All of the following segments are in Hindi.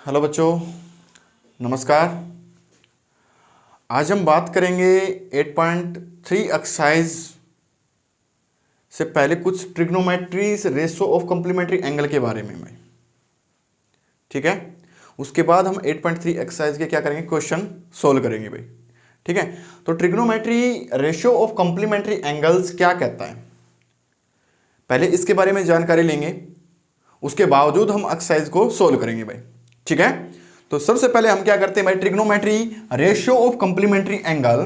हेलो बच्चों, नमस्कार। आज हम बात करेंगे 8.3 एक्सरसाइज से पहले कुछ ट्रिग्नोमेट्रीज रेशो ऑफ कॉम्प्लीमेंट्री एंगल के बारे में। ठीक है, उसके बाद हम 8.3 एक्सरसाइज के क्या करेंगे, क्वेश्चन सोल्व करेंगे भाई। ठीक है, तो trigonometry ratio of complementary angles क्या कहता है, पहले इसके बारे में जानकारी लेंगे, उसके बावजूद हम एक्सरसाइज को सोल्व करेंगे भाई। ठीक है, तो सबसे पहले हम क्या करते हैं भाई, trigonometry ratio of complementary angle.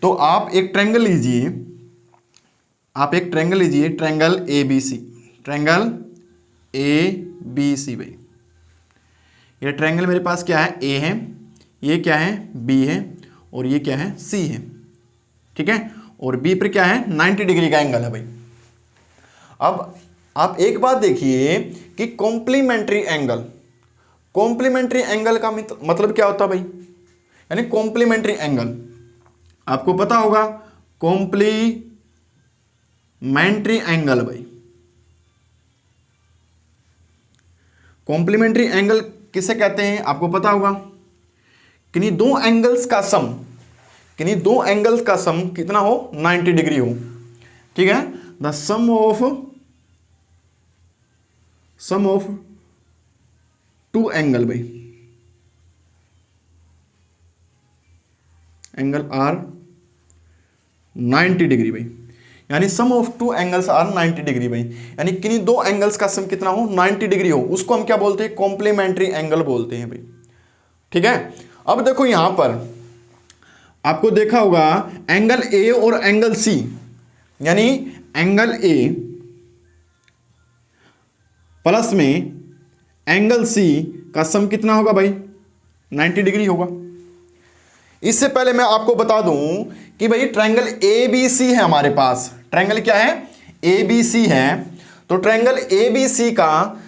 तो आप एक ट्रायंगल लीजिए, triangle A B C, triangle A B C भाई। ये ट्रायंगल मेरे पास क्या है, ए है, ये क्या है, बी है, और ये क्या है, सी है। ठीक है, और बी पर क्या है, 90 डिग्री का एंगल है भाई। अब आप एक बात देखिए कि कॉम्प्लीमेंट्री एंगल का मतलब क्या होता है भाई, यानी कॉम्प्लीमेंट्री एंगल आपको पता होगा, कॉम्प्लीमेंट्री एंगल भाई। कॉम्प्लीमेंट्री एंगल किसे कहते हैं आपको पता होगा, किन्हीं दो एंगल्स का सम कितना हो, 90 डिग्री हो। ठीक है, the sum of two angle भाई, एंगल आर 90 डिग्री भाई, यानी sum of two angles are 90 degree भाई, यानी किन्हीं दो एंगल्स का सम कितना हो, 90 डिग्री हो, उसको हम क्या बोलते हैं, कॉम्प्लीमेंट्री एंगल बोलते हैं भाई। ठीक है, अब देखो यहां पर आपको देखा होगा एंगल ए और एंगल सी, यानी एंगल ए प्लस में एंगल सी का सम कितना होगा भाई, 90 डिग्री होगा। इससे पहले मैं आपको बता दूं कि भाई ट्रायंगल ए बी सी है हमारे पास, ट्रायंगल क्या है, ए बी सी है। तो ट्रायंगल ए बी सी का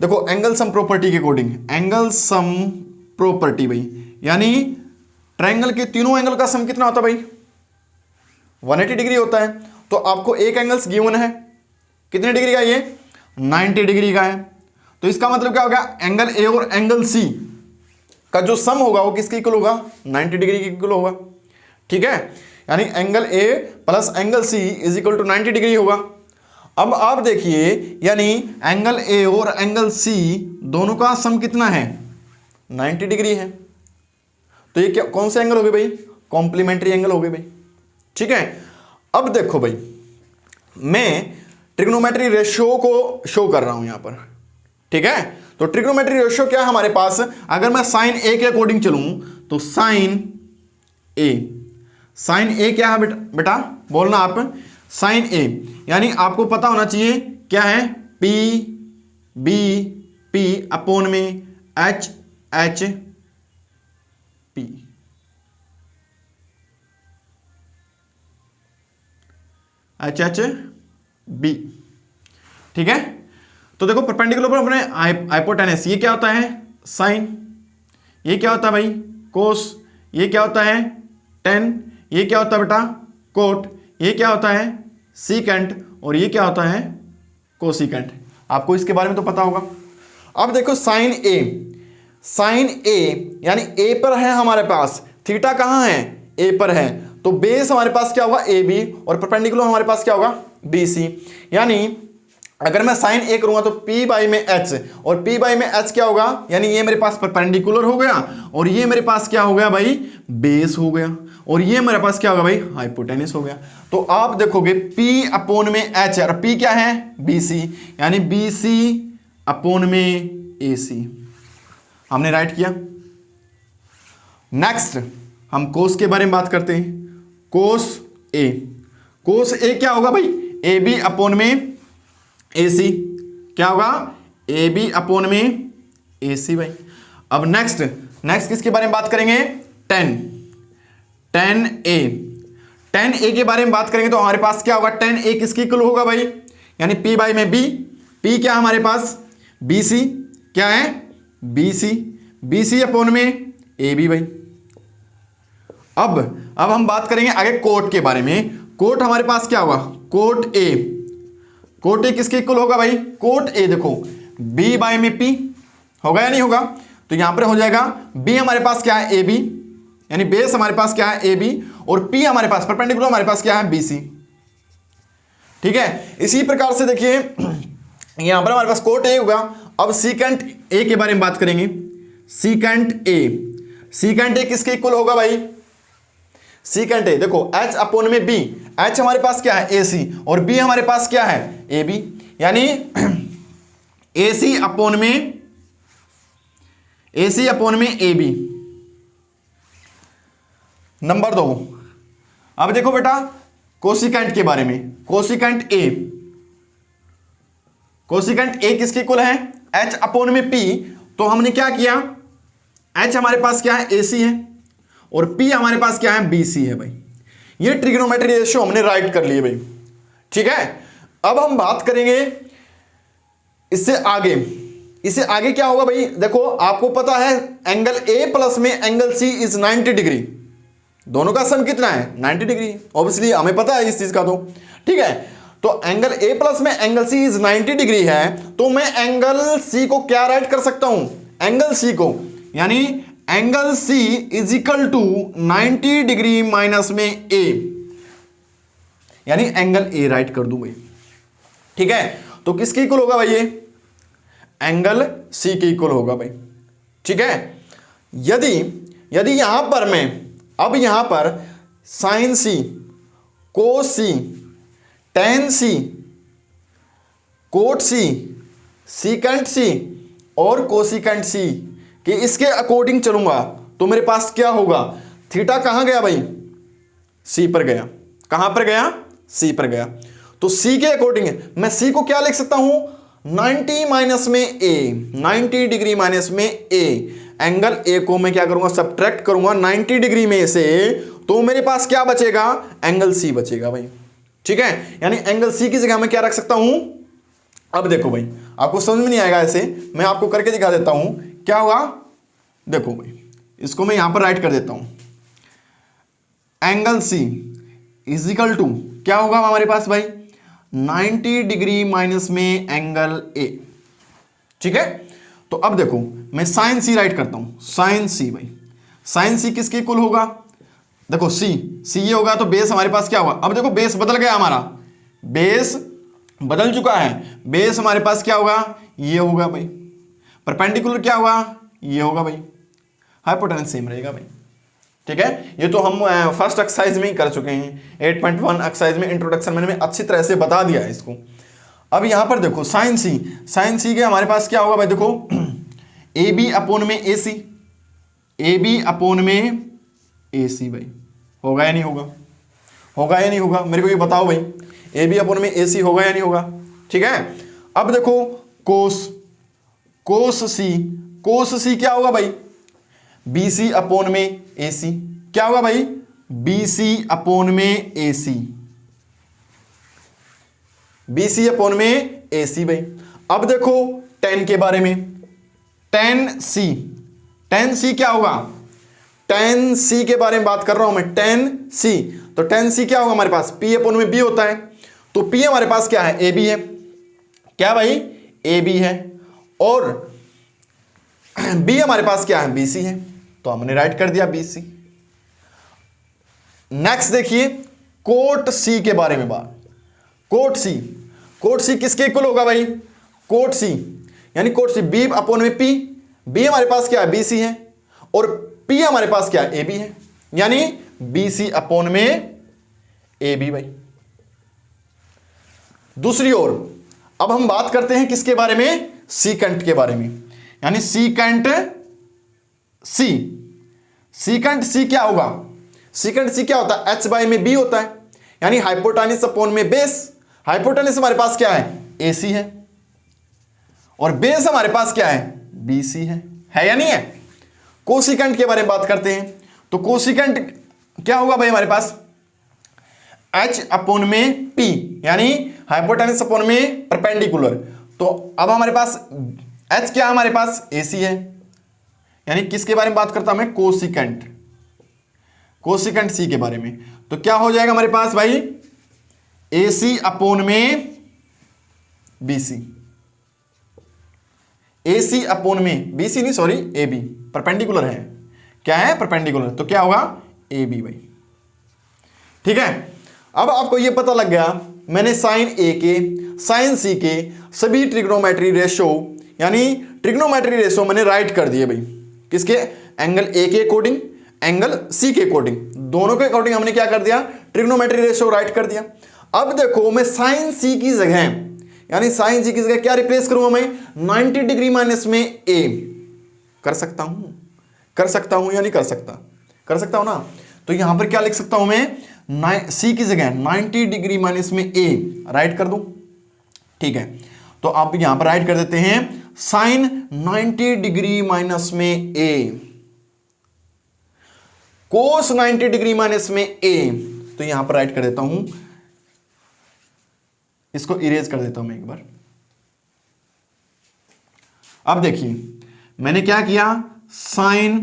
देखो एंगल सम प्रॉपर्टी के अकॉर्डिंग, एंगल सम प्रॉपर्टी भाई, यानी ट्रायंगल के तीनों एंगल का सम कितना होता है भाई, 180 डिग्री होता है। तो आपको एक एंगल्स गिवन है, कितने डिग्री का, ये 90 डिग्री का है। तो इसका मतलब क्या होगा, एंगल ए और एंगल सी का जो सम होगा वो किसके इक्वल होगा, 90 डिग्री के इक्वल होगा। ठीक है, यानी angle A plus angle C is equal to 90 degree होगा। अब आप देखिए, यानी एंगल ए और एंगल सी दोनों का सम कितना है, 90 डिग्री है। तो ये क्या, कौन से एंगल हो गए भाई, कॉम्प्लीमेंट्री एंगल हो गए भाई। ठीक है, अब देखो भाई, मैं ट्रिग्नोमेट्री रेशियो को शो कर रहा हूं यहां पर। ठीक है, तो ट्रिग्नोमेट्री रेशियो क्या है हमारे पास, अगर मैं साइन ए के अकॉर्डिंग चलूं तो साइन ए क्या है बेटा बोलना आप, साइन ए, यानी आपको पता होना चाहिए क्या है, पी बी पी अपॉन में H H P. H H B. ठीक है, तो देखो परपेंडिकुलर पर अपने हाइपोटेनस, ये क्या होता है, साइन, ये क्या होता है भाई, कोस, ये क्या होता है, टेन, ये क्या होता है बेटा, कोट, ये क्या होता है, सीकेंट, और ये क्या होता है, कोसीकेंट। आपको इसके बारे में तो पता होगा। अब देखो साइन ए यानी ए पर है हमारे पास, थीटा कहां है, ए पर है, तो बेस हमारे पास क्या होगा, ए बी, और परपेंडिकुलर हमारे पास क्या होगा, बी सी। यानी अगर मैं साइन ए करूंगा तो P बाई में H, और P बाई में H क्या होगा, यानी ये मेरे पास परपेंडिकुलर हो गया, और ये मेरे पास क्या हो गया भाई, बेस हो गया, और ये मेरे पास क्या होगा भाई, हाइपोटेनस हो गया। तो आप देखोगे P अपॉन में H, और P क्या है, BC, यानी BC अपॉन में AC। हमने राइट किया। नेक्स्ट हम कोस के बारे में बात करते हैं। कोस ए क्या होगा भाई, AB अपॉन में AC, क्या होगा, AB अपॉन में AC भाई। अब नेक्स्ट किसके बारे में बात करेंगे, टेन ए के बारे में बात करेंगे तो हमारे पास क्या होगा, टेन ए किसकी इक्वल होगा भाई, यानी P बाई में B, P क्या हमारे पास, BC, क्या है, BC अपॉन में AB भाई। अब हम बात करेंगे आगे कोट के बारे में। कोट हमारे पास क्या होगा, कोट ए किसके इक्वल होगा भाई, कोट ए देखो बी बाई में पी होगा या नहीं होगा, तो यहां पर हो जाएगा बी हमारे पास क्या है, ए बी, यानी बेस हमारे पास क्या है, ए बी, और पी हमारे पास परपेंडिकुलर हमारे पास क्या है, बी सी। ठीक है, इसी प्रकार से देखिए यहां पर हमारे पास कोट ए होगा। अब सीकेंट ए के बारे में बात करेंगे। सीकेंट ए, सीकेंट ए किसके इक्वल होगा भाई, सीकेंट ए देखो एच अपॉन में बी, एच हमारे पास क्या है, ए सी, और बी हमारे पास क्या है, ए बी, यानी ए सी अपॉन में, ए सी अपॉन में ए बी। नंबर 2, अब देखो बेटा कोसिकेंट के बारे में। कोसिकेंट ए, कोसिकेंट ए किसके इक्वल है, एच अपॉन में पी। तो हमने क्या किया, एच हमारे पास क्या है, ए सी है, और पी हमारे पास क्या है, बी सी है भाई। ये ट्रिग्नोमेट्री रेशियो हमने राइट कर लिए भाई। ठीक है, अब हम बात करेंगे इससे आगे। इससे आगे क्या होगा भाई, देखो आपको पता है एंगल ए प्लस में एंगल सी इज 90 डिग्री, दोनों का सम कितना है, 90 डिग्री। ऑब्वियसली हमें पता है इस चीज का। तो ठीक है, तो एंगल ए प्लस में एंगल सी इज 90 डिग्री है, तो मैं एंगल सी को क्या राइट कर सकता हूं, एंगल सी को, यानी angle C is equal to 90 degree minus में ए, यानी एंगल ए राइट कर दूं भाई। ठीक है, तो किसके इक्वल होगा भाई, ये एंगल सी के इक्वल होगा भाई। ठीक है, यदि यदि यहां पर मैं अब यहां पर साइन सी, कोस सी, टेन सी, कोट सी, सीकेंट सी और कोसिकेंट सी कि इसके अकॉर्डिंग चलूंगा, तो मेरे पास क्या होगा, थीटा कहां गया भाई, सी पर गया। कहां पर गया, सी पर गया। तो सी के अकॉर्डिंग मैं सी को क्या लिख सकता हूं, 90 माइनस में ए, 90 डिग्री माइनस में ए। एंगल ए को मैं क्या करूंगा, सब्ट्रैक्ट करूंगा 90 डिग्री में से, तो मेरे पास क्या बचेगा, एंगल सी बचेगा भाई। ठीक है, यानी एंगल सी की जगह मैं क्या रख सकता हूं। अब देखो भाई, आपको समझ में नहीं आएगा ऐसे, मैं आपको करके दिखा देता हूं क्या हुआ। देखो भाई, इसको मैं यहां पर राइट कर देता हूं, angle C is equal to क्या होगा हमारे पास भाई, 90 डिग्री माइनस में एंगल ए। ठीक है, तो अब देखो मैं साइन सी राइट करता हूं, साइन सी भाई, साइन सी किसके इक्वल होगा, देखो सी, सी ये होगा तो बेस हमारे पास क्या होगा। अब देखो बेस बदल गया, हमारा बेस बदल चुका है, बेस हमारे पास क्या होगा, ये होगा भाई, परपेंडिकुलर क्या होगा, ये होगा भाई, हाइपोटेनस सेम रहेगा भाई। ठीक है, ये तो हम फर्स्ट एक्सरसाइज में ही कर चुके हैं, 8.1 एक्सरसाइज में इंट्रोडक्शन में अच्छी तरह से बता दिया है इसको। अब यहां पर देखो साइन सी, साइन सी के हमारे पास क्या होगा भाई, देखो ए बी अपॉन में ए सी, ए बी अपॉन में ए सी भाई, होगा या नहीं होगा, होगा या नहीं होगा, मेरे को ये बताओ भाई, ए बी अपॉन में ए सी होगा या नहीं होगा। ठीक है, अब देखो कोस, कोस सी, कोस सी क्या होगा भाई, बी सी अपॉन में ए सी, क्या होगा भाई, बी सी अपॉन में ए सी, बी सी अपॉन में ए सी भाई। अब देखो टेन के बारे में, टेन सी, टेन सी क्या होगा, टेन सी के बारे में बात कर रहा हूं मैं, टेन सी, तो टेन सी क्या होगा हमारे पास, पी अपॉन में बी होता है, तो पी हमारे पास क्या है, ए बी है, क्या भाई, ए बी है, और बी हमारे पास क्या है, बी सी है, तो हमने राइट कर दिया बी सी। नेक्स्ट देखिए कोट सी के बारे में बात, कोट सी, कोट सी किसके इक्वल होगा भाई, कोट सी, यानी कोट सी बी अपॉन में पी, बी हमारे पास क्या है, बी सी है, और पी हमारे पास क्या है, ए बी है, यानी बी सी अपॉन में ए बी भाई। दूसरी ओर अब हम बात करते हैं किसके बारे में, सीकेंट के बारे में, यानी सीकेंट सी, सीकेंट सी क्या होगा, सीकेंट सी क्या होता है, एच बाई में बी होता है, यानी हाइपोटेनस अपॉन में बेस, हाइपोटेनस हमारे पास क्या है, ए सी है, और बेस हमारे पास क्या है, बी सी है या नहीं है। कोसिकेंट के बारे में बात करते हैं, तो कोसिकेंट क्या होगा भाई हमारे पास, एच अपॉन में पी, यानी हाइपोटेनस अपॉन में परपेंडिकुलर, तो अब हमारे पास एच क्या हमारे पास, ए सी है, यानी किसके बारे में बात करता हूं मैं, कोसिकेंट, कोसिकेंट सी के बारे में, तो क्या हो जाएगा हमारे पास भाई, ए सी अपॉन में बी सी, ए सी अपोन में बी सी नहीं सॉरी ए बी परपेंडिकुलर है, क्या है परपेंडिकुलर, तो क्या होगा ए बी भाई। ठीक है, अब आपको ये पता लग गया मैंने साइन ए के साइन सी के सभी ट्रिग्नोमेट्री रेशो यानी ट्रिग्नोमेट्री रेशो मैंने राइट कर दिए भाई, किसके, एंगल ए के अकॉर्डिंग एंगल सी के अकॉर्डिंग, दोनों के अकॉर्डिंग हमने क्या कर दिया, ट्रिग्नोमेट्री रेशो राइट कर दिया। अब देखो मैं साइन सी की जगह यानी साइन सी की जगह क्या रिप्लेस करूंगा मैं, 90 डिग्री माइनस में ए कर सकता हूं या नहीं कर सकता, कर सकता हूं ना। तो यहां पर क्या लिख सकता हूं मैं, सी की जगह 90 डिग्री माइनस में ए राइट कर दूं। ठीक है, तो आप यहां पर राइट कर देते हैं साइन 90 डिग्री माइनस में ए कोस 90 डिग्री माइनस में ए, तो यहां पर राइट कर देता हूं, इसको इरेज कर देता हूं मैं एक बार। अब देखिए मैंने क्या किया, साइन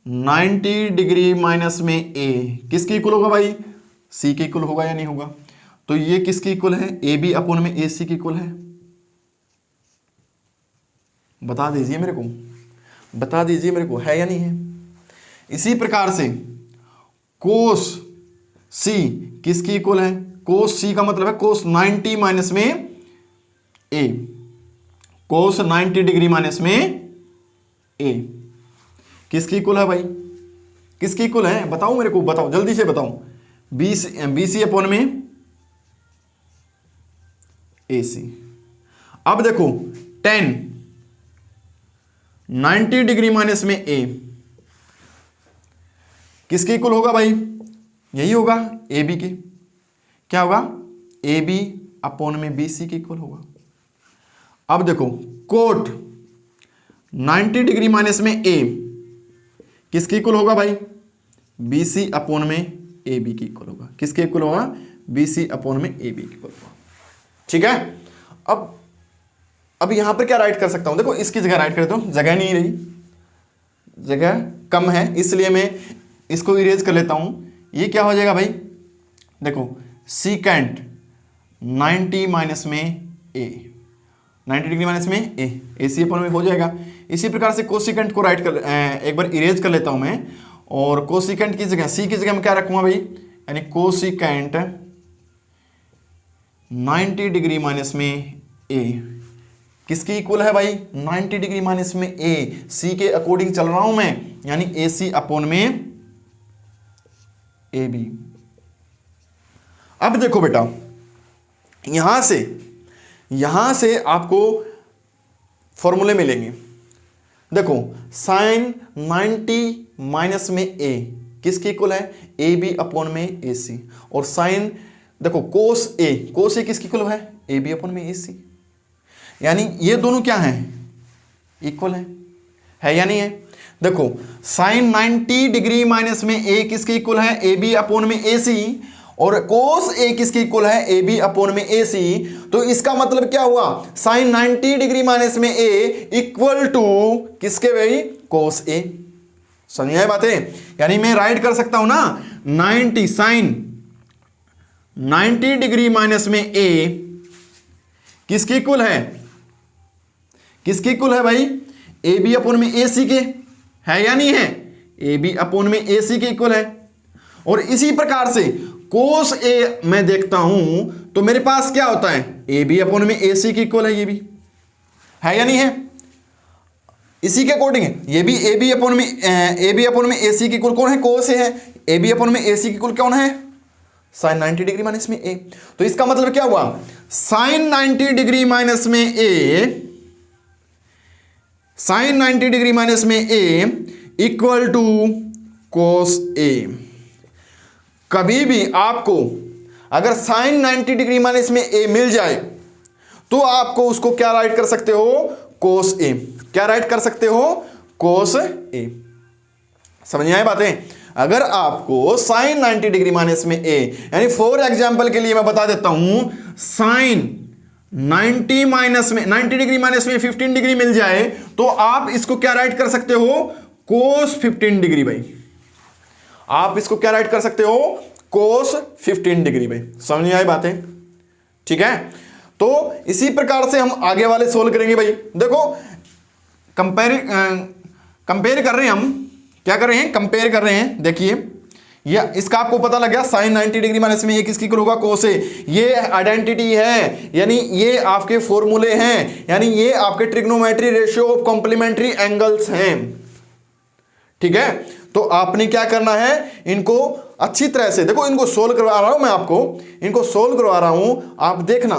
90 डिग्री माइनस में ए किसकी इक्वल होगा भाई, सी के इक्वल होगा या नहीं होगा, तो ये किसकी इक्वल है, ए बी अपोन में ए सी की इक्वल है, बता दीजिए मेरे को, बता दीजिए मेरे को, है या नहीं है। इसी प्रकार से कोस सी किसकी इक्वल है, कोस सी का मतलब है कोस 90 माइनस में ए, कोस 90 डिग्री माइनस में ए किसकी इक्वल है भाई, किसकी इक्वल है बताओ मेरे को, बताओ जल्दी से बताओ, बी सी अपॉन में ए सी। अब देखो 10 90 डिग्री माइनस में ए किसके इक्वल होगा भाई, यही होगा ए बी के, क्या होगा ए बी अपॉन में बी सी के इक्वल होगा। अब देखो कोट 90 डिग्री माइनस में ए किसके इक्वल होगा भाई, बी सी अपॉन में ए बी के इक्वल होगा, किसके इक्वल होगा, बी सी अपॉन में ए बी के इक्वल होगा। ठीक है, अब यहां पर क्या राइट कर सकता हूं, देखो इसकी जगह राइट कर देता हूं, जगह नहीं रही, जगह कम है इसलिए मैं इसको इरेज कर लेता हूं। ये क्या हो जाएगा भाई, देखो सीकेंट 90 माइनस में ए, 90 डिग्री माइनस में ए सी अपॉन में हो जाएगा। इसी प्रकार से कोसिकेंट को राइट कर एक बार इरेज कर लेता हूं मैं, और कोसिकेंट की जगह सी की जगह मैं क्या रखूंगा भाई, यानी कोसिकेंट 90 डिग्री माइनस में ए किसकी इक्वल है भाई, 90 डिग्री माइनस में ए, सी के अकॉर्डिंग चल रहा हूं मैं, यानी ए सी अपॉन में ए बी। अब देखो बेटा यहां से आपको फॉर्मूले मिलेंगे। देखो साइन 90 माइनस में ए किसके इक्वल है, ए बी अपॉन में ए सी, और साइन देखो कोस ए किसकी इक्वल है, ए बी अपॉन में ए सी, यानी ये दोनों क्या हैं, इक्वल है या नहीं है। देखो साइन 90 डिग्री माइनस में ए किसके इक्वल है, ए बी अपॉन में ए सी, और कोस ए किसके इक्वल है, ए बी अपॉन में ए सी। तो इसका मतलब क्या हुआ, साइन 90 डिग्री माइनस में ए इक्वल टू किसके भाई, कोस ए। समझ आए बातें, यानी मैं राइट कर सकता हूं ना 90 साइन 90 डिग्री माइनस में ए किसके इक्वल है, किसके इक्वल है भाई, ए बी अपॉन में ए सी के, है या नहीं है, ए बी अपॉन में ए सी के इक्वल है। और इसी प्रकार से कोस ए मैं देखता हूं तो मेरे पास क्या होता है, ए बी अपॉन में ए सी के इक्वल है, ये भी है या नहीं है, इसी के अकॉर्डिंग है ये भी, ए बी अपॉन में ए सी के इक्वल कौन है, कोस ए है, ए बी अपॉन में ए सी के इक्वल कौन है, साइन 90 डिग्री माइनस में ए। तो इसका मतलब क्या हुआ, साइन 90 डिग्री माइनस में ए, साइन 90 डिग्री माइनस में ए इक्वल टू कोस ए। कभी भी आपको अगर साइन 90 डिग्री माइनस में ए मिल जाए तो आपको उसको क्या राइट कर सकते हो, कोस ए, क्या राइट कर सकते हो, कोस ए। समझ आए बातें, अगर आपको साइन 90 डिग्री माइनस में ए, यानी फॉर एग्जांपल के लिए मैं बता देता हूं, साइन 90 माइनस में 90 डिग्री माइनस में 15 डिग्री मिल जाए तो आप इसको क्या राइट कर सकते हो, कोस 15 डिग्री भाई, आप इसको क्या राइट कर सकते हो, कोस 15 डिग्री भाई। समझ आई बातें, ठीक है। तो इसी प्रकार से हम आगे वाले सोल्व करेंगे भाई। देखो कंपेयर कर रहे हैं, हम क्या कर रहे हैं, कंपेयर कर रहे हैं। देखिए या इसका आपको पता लग गया, साइन 90 डिग्री माइनस में ए किसकी इक्वल होगा, कोस ए। ये आइडेंटिटी है, यानी ये आपके फॉर्मूले हैं, यानी ये आपके trigonometry ratio of complementary angles हैं। ठीक है, तो आपने क्या करना है, इनको अच्छी तरह से देखो, इनको सोल्व करवा रहा हूं मैं आपको, इनको सोल्व करवा रहा हूं, आप देखना,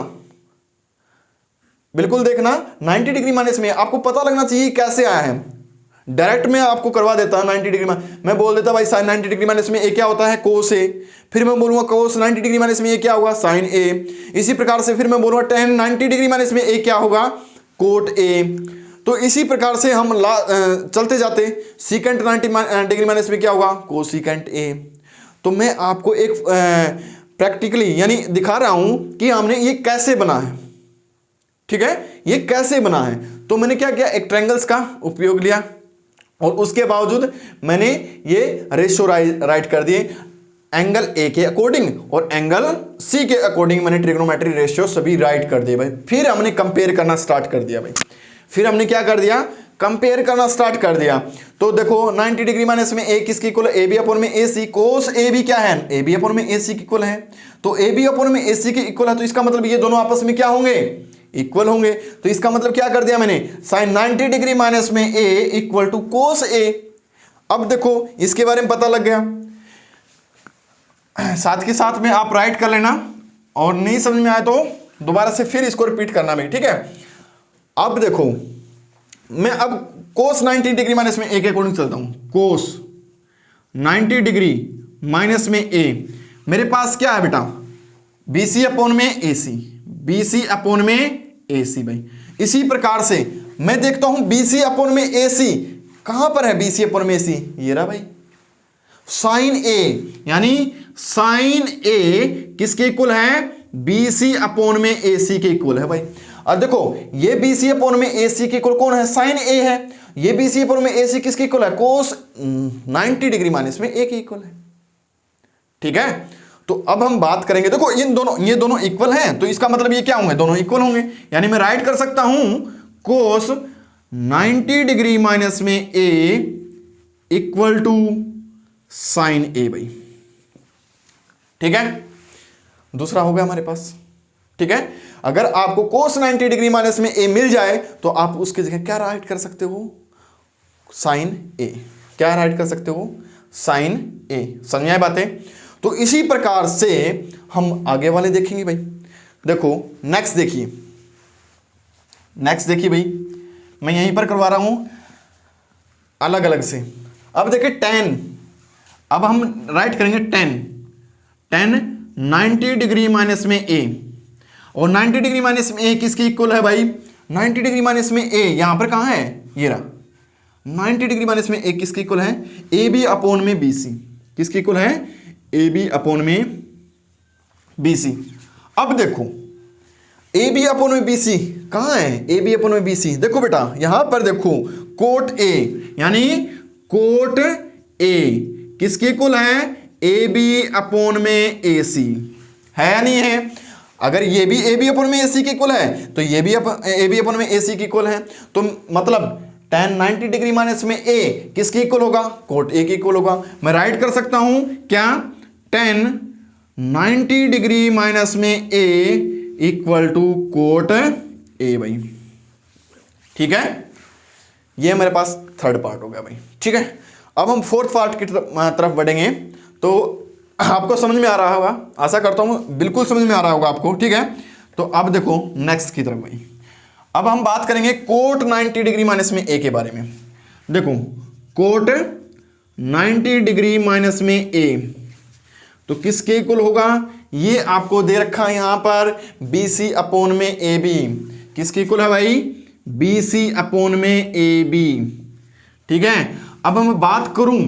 बिल्कुल देखना। 90 डिग्री माइनस में आपको पता लगना चाहिए कैसे आया है। डायरेक्ट में आपको करवा देता 90 डिग्री मैं बोल देता भाई साइन 90 डिग्री माइनस में ए क्या होता है, कोस ए। फिर मैं बोलूंगा कोस 90 डिग्री माइनस में ए क्या होगा, साइन ए। इसी प्रकार से फिर मैं बोलूंगा टेन 90 डिग्री माइनस में ए क्या होगा, कोट ए। तो इसी प्रकार से हम चलते जाते, सीकेंट 90 डिग्री माइनस में क्या होगा, कोसिकेंट ए। तो मैं आपको एक प्रैक्टिकली यानी दिखा रहा हूं कि हमने ये कैसे बना है। ठीक है, ये कैसे बना है। तो मैंने क्या किया, एक ट्रायंगल्स का उपयोग लिया और उसके बावजूद मैंने ये रेशियो राइट कर दिए एंगल ए के अकॉर्डिंग और एंगल सी के अकॉर्डिंग। मैंने ट्रिग्नोमेट्री रेशियो सभी राइट कर दिए भाई। फिर हमने कंपेयर करना स्टार्ट कर दिया भाई। फिर हमने क्या कर दिया, कंपेयर करना स्टार्ट कर दिया। तो देखो 90 डिग्री माइनस में ए किसकी इक्वल है, ए बी अपॉन में ए सी। कोस ए बी क्या है, ए बी अपॉन में ए सी की इक्वल है। तो ए बी अपॉन में ए सी की इक्वल है, तो इसका मतलब ये दोनों आपस में क्या होंगे, इक्वल होंगे। तो इसका मतलब क्या कर दिया मैंने, साइन 90 डिग्री माइनस में ए इक्वल टू कोस ए। अब देखो इसके बारे में पता लग गया, साथ के साथ में आप राइट कर लेना, और नहीं समझ में आए तो दोबारा से फिर इसको रिपीट करना भाई। ठीक है, अब देखो मैं अब कोस 90 डिग्री माइनस में ए के अकॉर्डिंग चलता हूं। कोस 90 डिग्री माइनस में ए, मेरे पास क्या है बेटा, बीसी अपॉन में ए सी, बीसी अपॉन में ए सी भाई। इसी प्रकार से मैं देखता हूं बीसी अपॉन में ए सी, कहां पर है बीसी अपॉन में ए सी, ये रहा भाई, साइन ए, यानी साइन ए किसके इक्वल है, बीसी अपॉन में ए सी के इक्वल है भाई। और देखो ये बीसी अपॉन में ए सी के इक्वल कौन है, साइन ए है। ये बीसी अपॉन में ए सी किसके इक्वल है, कोस 90 डिग्री माइनस में ए के इक्वल है। ठीक है, तो अब हम बात करेंगे, देखो ये दोनों इक्वल हैं, तो इसका मतलब ये क्या होंगे, दोनों इक्वल होंगे। यानी मैं राइट कर सकता हूं कोस 90 डिग्री माइनस में ए इक्वल टू साइन ए भाई। ठीक है, दूसरा हो गया हमारे पास। ठीक है, अगर आपको कोस 90 डिग्री माइनस में ए मिल जाए तो आप उसकी जगह क्या राइट कर सकते हो, साइन ए। क्या राइट कर सकते हो, साइन ए। समझ में आई बातें। तो इसी प्रकार से हम आगे वाले देखेंगे भाई। देखो नेक्स्ट देखिए, नेक्स्ट देखिए भाई, मैं यहीं पर करवा रहा हूं अलग अलग से। अब देखिए टेन, अब हम राइट करेंगे टेन 90 डिग्री माइनस में ए, और 90 डिग्री माइनस में ए किसकी इक्वल है भाई, 90 डिग्री माइनस में ए यहां पर कहां है, ये रहा। 90 डिग्री माइनस में ए किसकी इक्वल है, ए बी अपॉन में बी सी। किसकी इक्वल है, ए बी अपॉन में बी सी। अब देखो ए बी अपॉन में बी सी कहां है, ए बी अपॉन में बी सी, देखो बेटा यहां पर देखो कोट ए, यानी कोट ए किसकी इक्वल है, ए बी अपॉन में ए सी है या नहीं है। अगर ये भी ए बी अपॉन में ए सी की इक्वल है तो ये भी ए बी अपॉन में ए सी की इक्वल है। तो मतलब tan 90 डिग्री माइनस में ए किसकी इक्वल होगा, कोट ए की इक्वल होगा। मैं राइट कर सकता हूं क्या, tan 90 डिग्री माइनस में ए इक्वल टू कोट ए भाई। ठीक है, ये मेरे पास थर्ड पार्ट हो गया भाई। ठीक है, अब हम फोर्थ पार्ट की तरफ बढ़ेंगे। तो आपको समझ में आ रहा होगा, आशा करता हूं बिल्कुल समझ में आ रहा होगा आपको। ठीक है, तो अब देखो नेक्स्ट की तरफ भाई। अब हम बात करेंगे कोट 90 डिग्री माइनस में ए के बारे में। देखो कोट 90 डिग्री माइनस में ए तो किसके इक्वल होगा, ये आपको दे रखा है यहां पर बी सी अपॉन में ए बी। किसके इक्वल है भाई, बी सी अपॉन में ए बी। ठीक है, अब हम बात करूं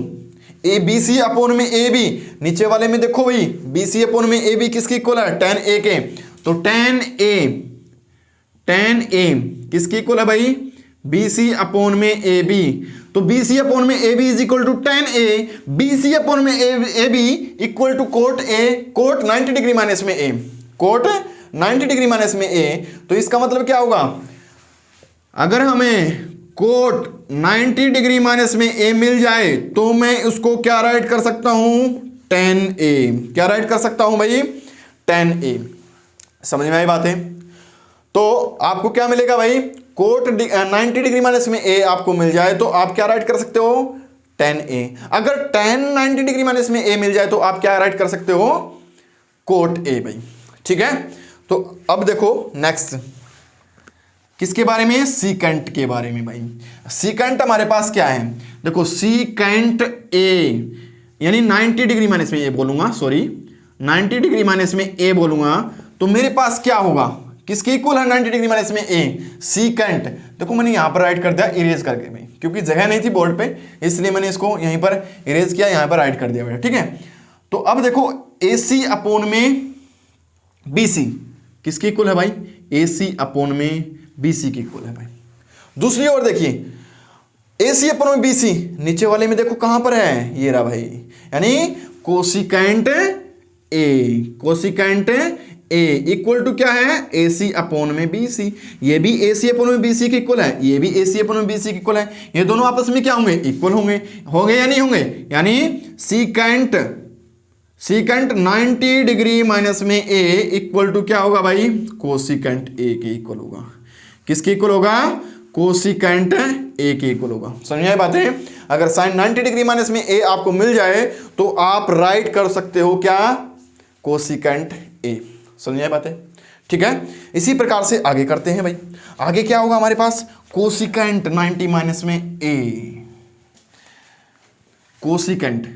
ए बी सी अपॉन में ए बी, नीचे वाले में देखो भाई बी सी अपॉन में ए बी किसकी इक्वल है, tan ए के। तो tan ए किसकी इक्वल है भाई, बी सी अपॉन में ए बी। तो बी सी अपॉन में a b is equal to tan a, B c upon में a b equal to cot a, cot 90 degree minus में ए, कोट 90 डिग्री माइनस में ए। तो इसका मतलब क्या होगा, अगर हमें कोट 90 डिग्री माइनस में ए मिल जाए तो मैं उसको क्या राइट कर सकता हूं, tan a। क्या राइट कर सकता हूं भाई, tan a। समझ में आई बात है? तो आपको क्या मिलेगा भाई, कोट 90 डिग्री माइनस में a आपको मिल जाए तो आप क्या राइट कर सकते हो, tan a। अगर tan 90 डिग्री माइनस में a मिल जाए तो आप क्या राइट कर सकते हो, कोट a भाई। ठीक है, तो अब देखो नेक्स्ट किसके बारे में, सीकेंट के बारे में भाई। सीकेंट हमारे पास क्या है, देखो सीकेंट a यानी 90 डिग्री माइनस में a बोलूंगा, सॉरी 90 डिग्री माइनस में a बोलूंगा तो मेरे पास क्या होगा, किसके इक्वल है 90 डिग्री माइनस में a, सीकेंट। देखो मैंने यहां पर राइट कर दिया इरेज करके भाई, क्योंकि जगह नहीं थी बोर्ड पे इसलिए मैंने इसको यहीं पर इरेज किया, यहां पर राइट कर दिया बेटा। ठीक है, तो अब देखो AC अपॉन में BC किसके इक्वल है भाई, AC अपॉन में BC के इक्वल है भाई। दूसरी ओर देखिए AC अपॉन में BC नीचे वाले में देखो कहां पर है, ये रहा भाई, यानी cosecant A, cosecant A equal to क्या है, AC अपॉन में BC। ये भी AC अपॉन में BC के इक्वल है, ये भी AC अपॉन में BC के इक्वल है। ये दोनों आपस में क्या होंगे, इक्वल होंगे, होंगे या नहीं होंगे, यानी सीकेंट 90 डिग्री माइनस में A इक्वल टू क्या होगा भाई, कोसिकेंट A के इक्वल होगा। किसके इक्वल होगा, कोसिकेंट A के इक्वल होगा। समझ आई बात है? अगर साइन 90 डिग्री माइनस में A आपको मिल जाए तो आप राइट कर सकते हो क्या, कोसिकेंट A। समझ आई बात है? ठीक है, इसी प्रकार से आगे करते हैं भाई। आगे क्या होगा हमारे पास, कोसिकेंट 90 माइनस में A, कोसिकेंट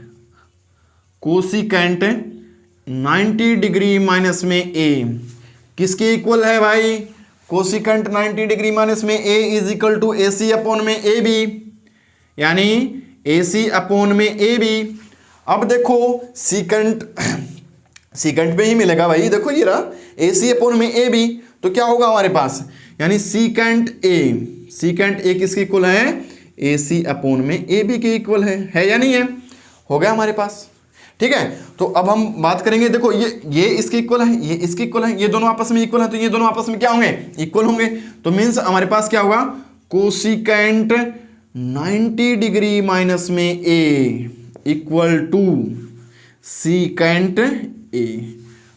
90 डिग्री माइनस में A किसके इक्वल है भाई, कोसिकेंट 90 डिग्री माइनस में A is equal to AC upon में AB, यानी AC अपॉन में AB। अब देखो सीकेंट में ही मिलेगा भाई, देखो ये रहा AC अपॉन में AB, तो क्या होगा हमारे पास, यानी सीकेंट A किसके इक्वल है, AC अपॉन में AB के इक्वल है या नहीं है, हो गया हमारे पास। ठीक है, तो अब हम बात करेंगे, देखो ये इसके इक्वल है, ये इसके इक्वल है, ये दोनों आपस में इक्वल है, तो ये दोनों आपस में क्या होंगे, इक्वल होंगे। तो मीन्स हमारे पास क्या होगा, कोसिकेंट 90 डिग्री माइनस में A equal to secant A।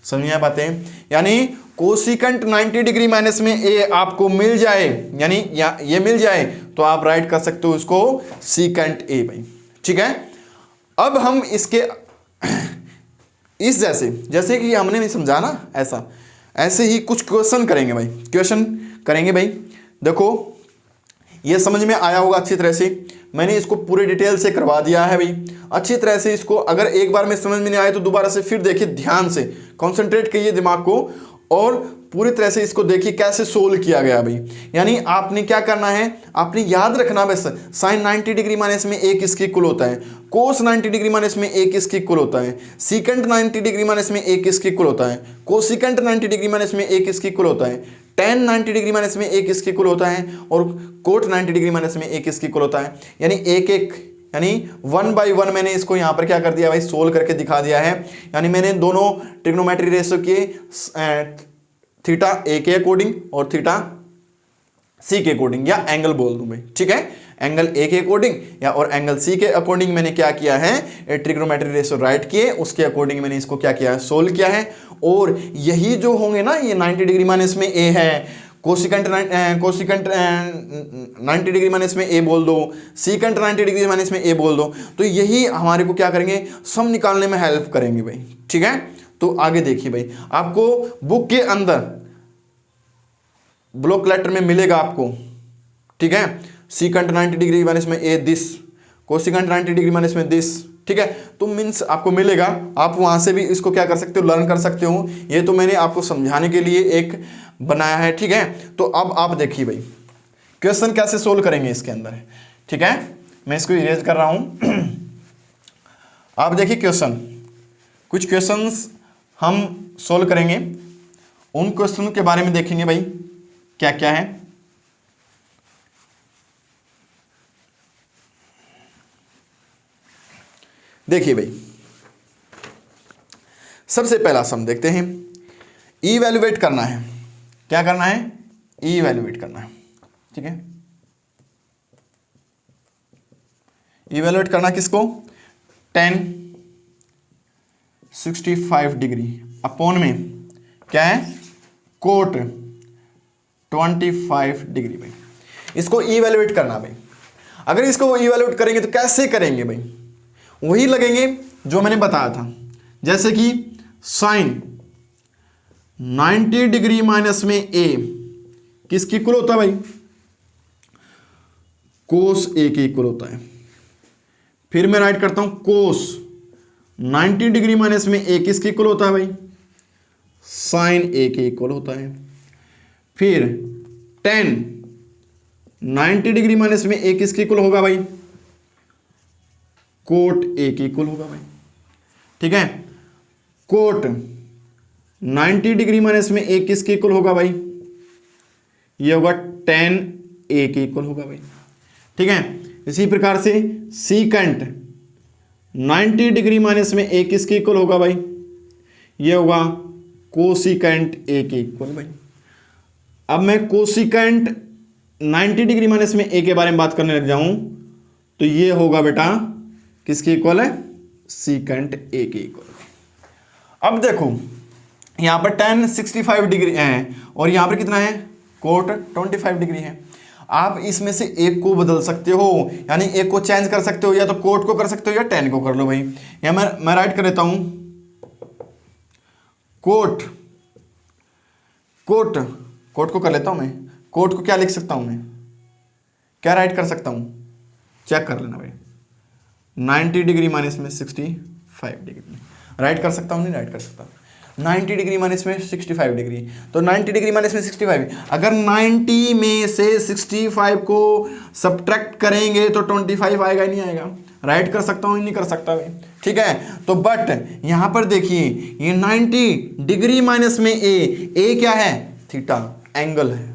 समझिए बातें, यानी कोसिकेंट 90 डिग्री माइनस में A आपको मिल जाए, यानी ये मिल जाए तो आप राइट कर सकते हो इसको सीकेंट A भाई। ठीक है, अब हम इसके इस जैसे कि हमने नहीं समझा ना, ऐसे ही कुछ क्वेश्चन करेंगे भाई, क्वेश्चन करेंगे भाई। देखो ये समझ में आया होगा अच्छी तरह से, मैंने इसको पूरे डिटेल से करवा दिया है भाई अच्छी तरह से। इसको अगर एक बार में समझ में नहीं आए तो दोबारा से फिर देखिए, ध्यान से कंसंट्रेट कीजिए दिमाग को और पूरी तरह से इसको देखिए कैसे सोल्व किया गया भाई। यानी आपने क्या करना है, आपने याद रखना बस, साइन 90 डिग्री माइनस में A किसके इक्वल होता है, कोस 90 डिग्री माइनस में A किसके इक्वल होता है, सीकेंट 90 डिग्री माइनस में A किसके इक्वल होता है, कोसिकेंट 90 डिग्री माइनस में A किसके इक्वल होता है, tan 90 डिग्री माइनस में A किसके इक्वल होता है, और कोट 90 डिग्री माइनस में A किसके इक्वल होता है। यानी एक यानी 1 बाई 1 मैंने इसको यहाँ पर क्या कर दिया भाई, सोल्व करके दिखा दिया है। यानी मैंने दोनों ट्रिग्नोमेट्री रेशियो के थीटा A के अकॉर्डिंग और थीटा C के अकॉर्डिंग, या एंगल बोल दूं भाई। ठीक है, एंगल A के अकॉर्डिंग या और एंगल C के अकॉर्डिंग मैंने क्या किया है, ट्रिग्नोमेट्री रेशियो राइट किए, उसके अकॉर्डिंग मैंने इसको क्या किया है, सोल्व किया है। और यही जो होंगे ना, ये 90 डिग्री माइनस में A है, कोसिकेंट 90 डिग्री माइनस में A बोल दो, सीकेंट 90 डिग्री माइनस में A बोल दो, तो यही हमारे को क्या करेंगे, सम निकालने में हेल्प करेंगे भाई। ठीक है, तो आगे देखिए भाई, आपको बुक के अंदर ब्लॉक लेटर में मिलेगा आपको। ठीक है, सीकेंट 90 डिग्री माइनस में A this, cosecant 90 degree minus में दिस। ठीक है, तो मीन्स आपको मिलेगा, आप वहां से भी इसको क्या कर सकते हो, लर्न कर सकते हो। ये तो मैंने आपको समझाने के लिए एक बनाया है। ठीक है, तो अब आप देखिए भाई क्वेश्चन कैसे सोल्व करेंगे इसके अंदर। ठीक है, मैं इसको इरेज कर रहा हूं। आप देखिए क्वेश्चन, कुछ क्वेश्चंस हम सोल्व करेंगे, उन क्वेश्चन के बारे में देखेंगे भाई क्या क्या है। देखिए भाई, सबसे पहला सम देखते हैं, इवैल्यूएट करना है। क्या करना है, इवैल्यूएट करना है। ठीक है, इवेलुएट करना किसको, tan 65 डिग्री अपॉन में क्या है, कोट 25 डिग्री भाई। इसको इवेलुएट करना भाई। अगर इसको इवेलुएट करेंगे तो कैसे करेंगे भाई, वही लगेंगे जो मैंने बताया था, जैसे कि साइन 90 डिग्री माइनस में ए किसके इक्वल होता है भाई, कोस ए के इक्वल होता है। फिर मैं राइट करता हूं कोस 90 डिग्री माइनस में ए किसके इक्वल होता है भाई, साइन ए के इक्वल होता है। फिर tan 90 डिग्री माइनस में ए किसके इक्वल होगा भाई, कोट ए के इक्वल होगा भाई। ठीक है, कोट 90 डिग्री माइनस में ए किसके इक्वल होगा भाई, ये होगा tan ए के इक्वल होगा भाई। ठीक है, इसी प्रकार से सीकेंट 90 डिग्री माइनस में ए किसके इक्वल होगा भाई, ये होगा कोसिकेंट ए के इक्वल भाई। अब मैं कोसिकेंट 90 डिग्री माइनस में ए के बारे में बात करने लग जाऊं तो ये होगा बेटा किसके इक्वल है, सीकेंट ए के इक्वल। अब देखो यहां पर tan 65 डिग्री है और यहां पर कितना है, कोट 25 डिग्री है। आप इसमें से एक को बदल सकते हो, यानी एक को चेंज कर सकते हो, या तो कोट को कर सकते हो या tan को कर लो भाई। या मैं राइट कर लेता हूं कोट को कर लेता हूं मैं। कोट को क्या लिख सकता हूं मैं, क्या राइट कर सकता हूं, चेक कर लेना भाई। 90 डिग्री माइनस में 65 डिग्री राइट कर सकता हूं, नहीं राइट कर सकता। 90 डिग्री माइनस में 65 डिग्री, तो 90 डिग्री माइनस में 65, अगर 90 में से 65 को सब्ट्रैक्ट करेंगे तो 25 आएगा ही नहीं आएगा। राइट कर सकता हूं, नहीं कर सकता भाई। ठीक है, तो बट यहां पर देखिए ये 90 डिग्री माइनस में ए क्या है, थीटा एंगल है,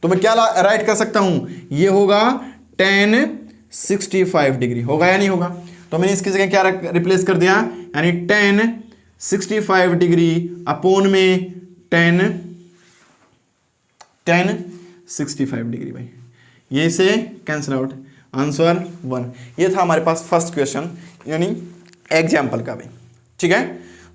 तो मैं क्या राइट कर सकता हूं, ये होगा tan 65 डिग्री, होगा या नहीं होगा। तो मैंने इसकी जगह क्या रिप्लेस कर दिया, यानी tan 65 डिग्री अपॉन में tan 65 डिग्री भाई, ये से कैंसिल आउट, आंसर 1। ये था हमारे पास फर्स्ट क्वेश्चन यानी एग्जाम्पल का भाई। ठीक है,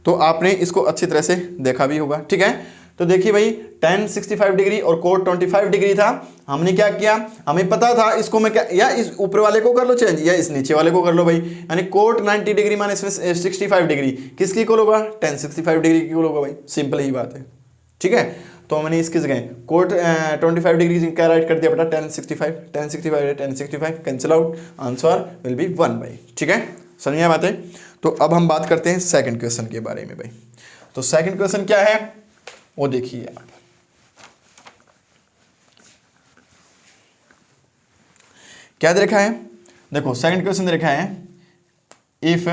तो आपने इसको अच्छी तरह से देखा भी होगा। ठीक है, तो देखिए भाई tan 65 डिग्री और कोट 25 डिग्री था। हमने क्या किया, हमें पता था इसको मैं क्या, या इस ऊपर वाले को कर लो चेंज या इस नीचे वाले को कर लो भाई। यानी कोट 90 डिग्री माइनस में 65 डिग्री किसकी इक्वल होगा, tan 65 डिग्री की इक्वल होगा भाई। सिंपल ही बात है। ठीक है, तो मैंने इसकी जगह कोट 25 डिग्री क्या राइट कर दिया बेटा, tan 65 cancel out, answer will be 1 भाई। ठीक है, समझ में बात है। तो अब हम बात करते हैं सेकंड क्वेश्चन के बारे में भाई। तो सेकंड क्वेश्चन क्या है वो देखिए आप, क्या दे रखा है, देखो सेकंड क्वेश्चन दे रखा है, if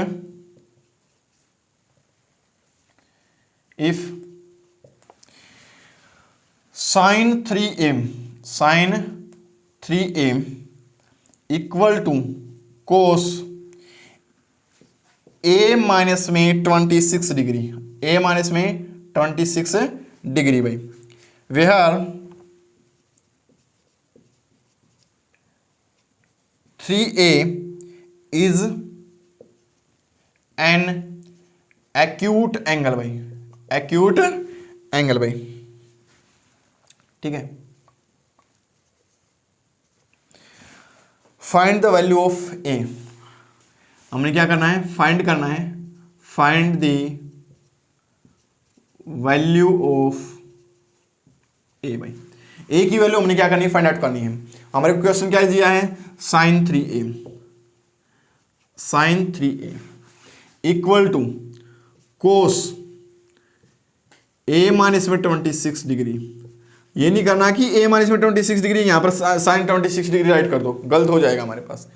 sin 3a equal to cos a minus में 26 डिग्री, a माइनस में 26 डिग्री भाई, where 3a is an acute angle भाई, एक्यूट एंगल भाई। ठीक है, find the value of a, हमने क्या करना है, फाइंड करना है, find the value of a भाई। a की वैल्यू हमने क्या करनी है, फाइंड आउट करनी है। हमारे क्वेश्चन क्या दिया है, sin 3a equal to cos a minus में 26 डिग्री। ये नहीं करना कि a माइनस में 26 डिग्री यहां पर sin 26 डिग्री राइट कर दो, गलत हो जाएगा हमारे पास।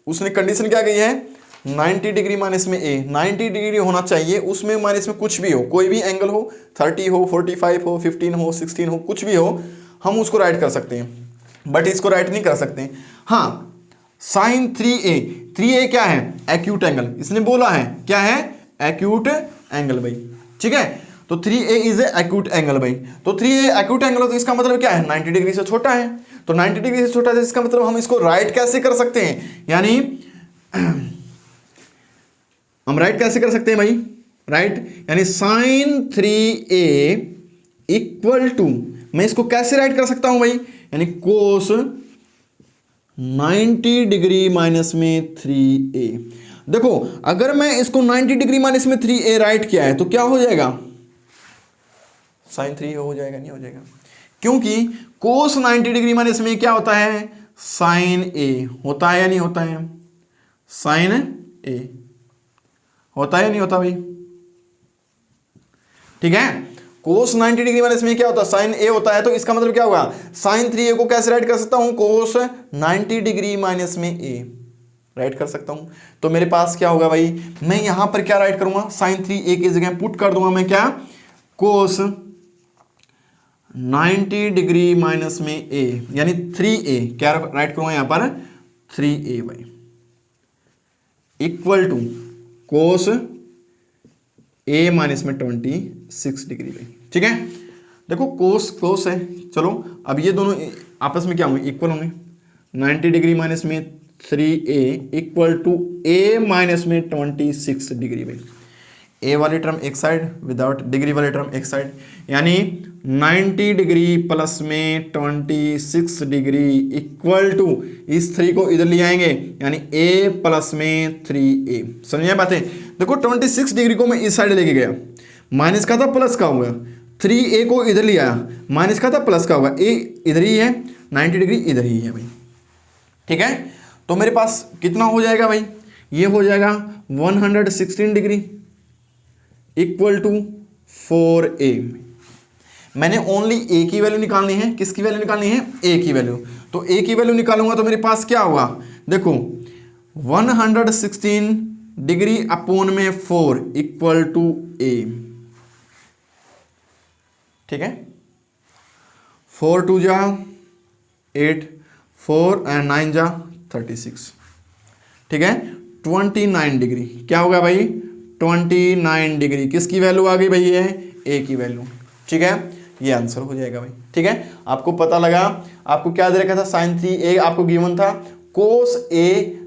उसने कंडीशन क्या कही है, 90 डिग्री माइनस में a 90 डिग्री होना चाहिए, उसमें माइनस में कुछ भी हो, कोई भी एंगल हो, 30 हो, 45 हो, 15 हो, 16 हो, कुछ भी हो, हम उसको राइट कर सकते हैं, बट इसको राइट नहीं कर सकते। हाँ, sin 3a क्या है, एक्यूट एंगल, इसने बोला है क्या है, एक्यूट एंगल भाई। ठीक है, तो 3a is a acute angle भाई। तो 3a एक्यूट एंगल तो इसका मतलब क्या है, 90 डिग्री से छोटा है। तो 90 डिग्री से छोटा है, इसका मतलब हम इसको राइट कैसे कर सकते हैं, यानी हम राइट कैसे कर सकते हैं भाई, राइट यानी साइन 3a इक्वल टू, मैं इसको कैसे राइट कर सकता हूं भाई, यानी कोस 90 डिग्री माइनस में 3a। देखो अगर मैं इसको 90 डिग्री माइनस में 3a राइट किया है तो क्या हो जाएगा, साइन 3 हो जाएगा, नहीं हो जाएगा, क्योंकि कोस 90 डिग्री माइनस में क्या होता है, साइन a होता है या नहीं होता है, साइन a होता है या नहीं होता भाई, ठीक है। कोस 90 डिग्री माइनस में क्या होता है, साइन a होता है। तो इसका मतलब क्या होगा, साइन 3a को कैसे राइट कर सकता हूं, कोस 90 डिग्री माइनस में a राइट कर सकता हूं। तो मेरे पास क्या होगा भाई, मैं यहां पर क्या राइट करूंगा, साइन 3a की जगह पुट कर दूंगा मैं क्या, कोस 90 डिग्री माइनस में a, यानी 3a क्या राइट करूंगा यहां पर, 3a भाई equal to cos a minus में 26 डिग्री भाई, ठीक है। देखो कोस कोस है, चलो अब ये दोनों आपस में क्या होंगे, इक्वल होंगे। 90 डिग्री माइनस में 3a equal to a minus में 26 डिग्री भाई। a वाली टर्म एक साइड, विदाउट डिग्री वाली टर्म एक साइड, यानी 90 डिग्री प्लस में 26 डिग्री इक्वल टू, इस 3 को इधर ले आएंगे, यानी a प्लस में 3a। समझिए बातें, देखो 26 डिग्री को मैं इस साइड लेके गया, माइनस का था प्लस का होगा, 3a को इधर ले आया, माइनस का था प्लस का होगा, a इधर ही है, 90 डिग्री इधर ही है भाई, ठीक है। तो मेरे पास कितना हो जाएगा भाई, ये हो जाएगा 116 डिग्री इक्वल टू 4a। मैंने ओनली a की वैल्यू निकालनी है, किसकी वैल्यू निकालनी है, a की वैल्यू। तो a की वैल्यू निकालूंगा तो मेरे पास क्या होगा, देखो 116 डिग्री अपोन में 4 इक्वल टू a, ठीक है। 4 2 जा 8, 4 and 9 जा 36, ठीक है। 29 डिग्री क्या होगा भाई, 29 डिग्री किसकी वैल्यू आ गई भाई, ये a की वैल्यू, ठीक है। ये आंसर हो जाएगा भाई, ठीक है। आपको पता लगा, आपको क्या दे रखा था, साइन 3a आपको गिवन था, कोस a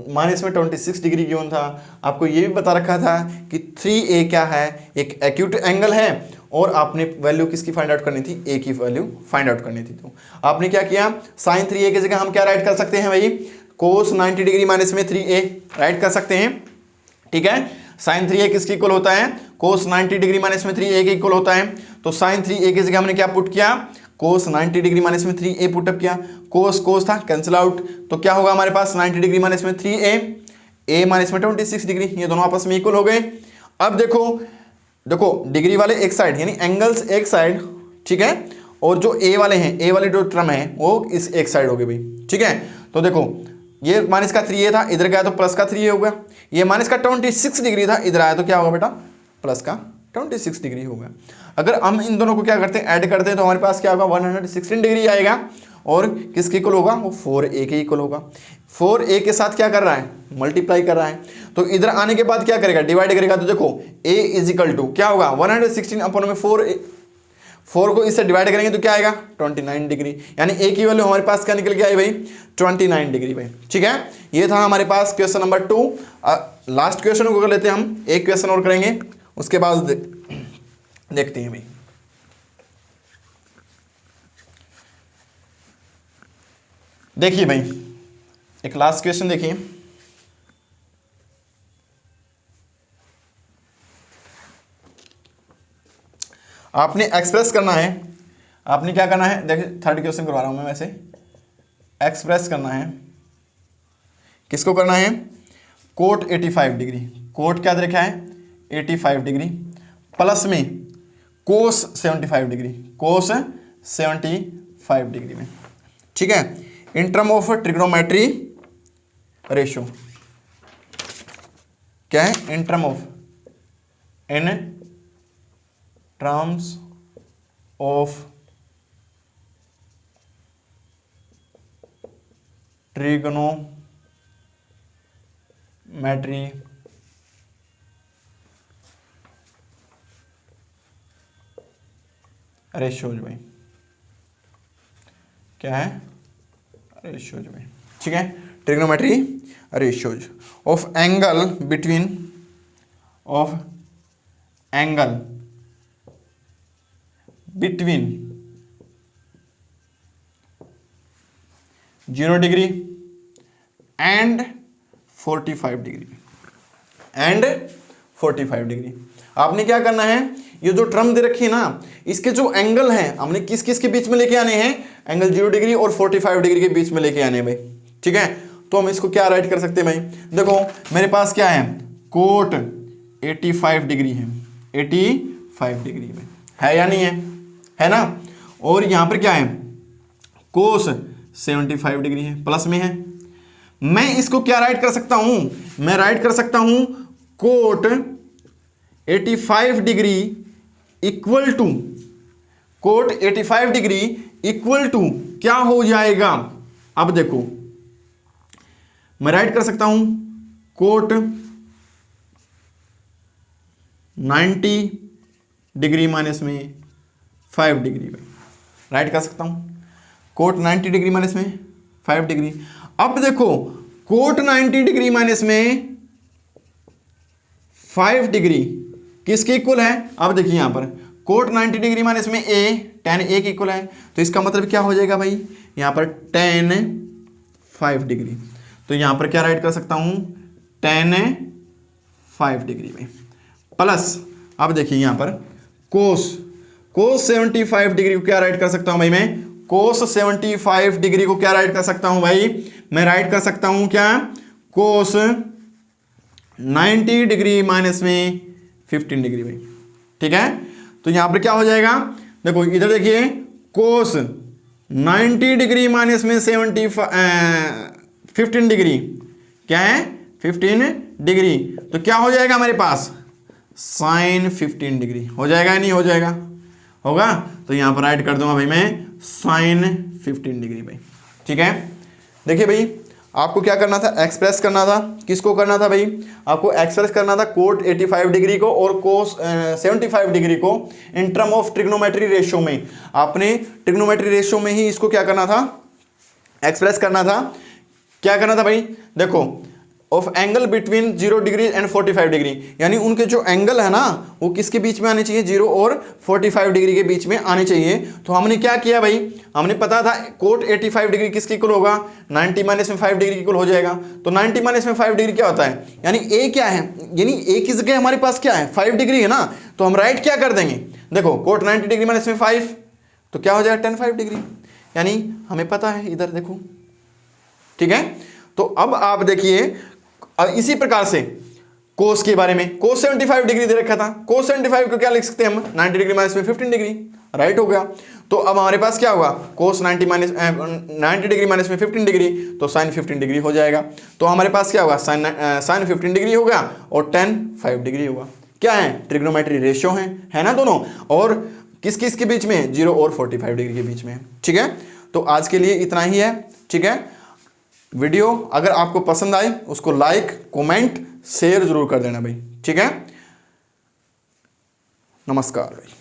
माइनस में 26 डिग्री गिवन था। आपको ये भी बता रखा था कि 3a क्या है, एक एक्यूट एंगल है, और आपने वैल्यू किसकी फाइंड आउट करनी थी, a की वैल्यू फाइंड आउट करनी थी। तो आपने क्या किया, साइन 3a की जगह हम क्या राइट कर सकते हैं भाई, कोस 90 डिग्री माइनस में 3a राइट कर सकते हैं, ठीक है। साइन 3a किसके इक्वल होता है, कोस 90 डिग्री माइनस में 3a के इक्वल होता है। तो साइन 3a की जगह हमने क्या पुट किया, कोस 90 डिग्री माइनस में 3a पुटअप किया, कोस कोस था कैंसिल आउट, तो क्या होगा हमारे पास 90 डिग्री माइनस में 3a, a माइनस में 26 डिग्री, ये दोनों आपस में इक्वल हो गए। अब देखो डिग्री वाले एक साइड यानी एंगल्स एक साइड, ठीक है, और जो a वाले हैं, a वाली जो टर्म है वो इस एक साइड हो गई भाई, ठीक है। तो देखो ये माइनस का 3a था, इधर गया तो प्लस का 3a होगा, ये माइनस का 26 डिग्री था, इधर आया तो क्या होगा बेटा, प्लस का 26 डिग्री होगा। अगर हम इन दोनों को क्या करते हैं, ऐड करते हैं, तो हमारे पास क्या होगा, 116 डिग्री आएगा, और किसके इक्वल होगा, वो 4a के इक्वल होगा। 4a के साथ क्या कर रहा है, मल्टीप्लाई कर रहा है, तो इधर आने के बाद क्या करेगा, डिवाइड करेगा। तो देखो a इज इक्वल टू क्या होगा, 116 अपॉन में 4 को इससे डिवाइड करेंगे तो क्या आएगा, 29 डिग्री, यानी a की वैल्यू हमारे पास क्या निकल के आई भाई, 29 डिग्री भाई, ठीक है। ये था हमारे पास क्वेश्चन नंबर 2। लास्ट क्वेश्चन को कर लेते हैं हम, एक क्वेश्चन और करेंगे, उसके बाद देखते हैं भाई। देखिए भाई एक लास्ट क्वेश्चन देखिए, आपने एक्सप्रेस करना है, आपने क्या करना है, देखिए थर्ड क्वेश्चन करवा रहा हूं मैं वैसे, एक्सप्रेस करना है, किसको करना है, कोट 85 डिग्री, कोट क्या दे रखा है 85 डिग्री प्लस में कोस 75 डिग्री, कोस 75 डिग्री में, ठीक है, in term of trigonometry ratio, क्या है, in terms of trigonometry ratios भाई, क्या है, रेशियोज भाई, ठीक है, trigonometry ratios of angle between, of angle between 0 degree and 45 degree, and 45 degree. आपने क्या करना है, ये जो टर्म दे रखी है ना, इसके जो एंगल हैं हमने किस किस के बीच में लेके आने हैं, एंगल 0 डिग्री और 45 डिग्री के बीच में लेके आने हैं भाई, ठीक है। तो हम इसको क्या राइट कर सकते हैं भाई, देखो मेरे पास क्या है, कोट 85 डिग्री है, 85 डिग्री में है या नहीं है ना, और यहां पर क्या है, कोस 75 डिग्री है, प्लस में है। मैं इसको क्या राइट कर सकता हूं, मैं राइट कर सकता हूं cot 85 degree equal to, cot 85 degree equal to क्या हो जाएगा, अब देखो मैं राइट कर सकता हूं कोट 90 डिग्री माइनस में 5 डिग्री में राइट कर सकता हूं, कोट 90 डिग्री माइनस में 5 डिग्री। अब देखो कोट 90 डिग्री माइनस में 5 डिग्री किसके इक्वल है, अब देखिए यहां पर कोट 90 डिग्री माइनस में a tan a के इक्वल है, तो इसका मतलब क्या हो जाएगा भाई, यहां पर tan 5 डिग्री, तो यहां पर क्या राइट कर सकता हूं tan 5 डिग्री में, प्लस अब देखिए यहां पर कोस 75 डिग्री को क्या राइट कर सकता हूं भाई, मैं कोस 75 डिग्री को क्या राइट कर सकता हूं भाई, मैं राइट कर सकता हूं क्या, कोस 90 डिग्री माइनस में 15 डिग्री भाई, ठीक है। तो यहां पर क्या हो जाएगा, देखो इधर देखिए कोस 90 डिग्री माइनस में 15 डिग्री क्या है, 15 डिग्री, तो क्या हो जाएगा हमारे पास साइन 15 डिग्री, हो जाएगा या नहीं हो जाएगा, होगा। तो यहां पर राइट कर दूंगा भाई मैं साइन 15 डिग्री भाई, ठीक है। देखिए भाई आपको क्या करना था, एक्सप्रेस करना था, किसको करना था भाई, आपको एक्सप्रेस करना था कोट 85 डिग्री को और कोस 75 डिग्री को in term of trigonometry ratio में। आपने ट्रिग्नोमेट्री रेशियो में ही इसको क्या करना था, एक्सप्रेस करना था। क्या करना था भाई, देखो of angle between 0 degree and 45 degree, यानी उनके जो एंगल है ना वो किसके बीच में आने चाहिए, 0 और 45 डिग्री के बीच में आने चाहिए। तो हमने क्या किया भाई, हमने पता था कोट 85 डिग्री किसके इक्वल होगा, 90 माइनस में 5 डिग्री इक्वल हो जाएगा। तो 90 माइनस में 5 डिग्री क्या होता है, यानी ए क्या है, यानी ए की जगह हमारे पास क्या है 5 डिग्री है ना, तो हम राइट क्या कर देंगे, देखो कोट 90 डिग्री माइनस में 5 तो क्या हो जाएगा tan 5 डिग्री, यानी हमें पता है इधर देखो, ठीक है। तो अब आप देखिए इसी प्रकार से कोस के बारे में, कोस 75 डिग्री दे रखा था, कोस 75 को क्या लिख सकते हैं हम, 90 डिग्री माइनस में 15 डिग्री, राइट हो गया। तो अब हमारे पास क्या होगा, कोस 90 डिग्री माइनस में 15 डिग्री, तो साइन 15 डिग्री हो जाएगा। तो हमारे पास क्या होगा, साइन 15 डिग्री होगा और tan 5 डिग्री होगा। क्या है, ट्रिग्नोमेट्री रेशियो है ना दोनों, और किस किस के बीच में, 0 और 45 डिग्री के बीच में, ठीक है। तो आज के लिए इतना ही है, ठीक है। वीडियो अगर आपको पसंद आए उसको लाइक कमेंट शेयर जरूर कर देना भाई, ठीक है। नमस्कार भाई।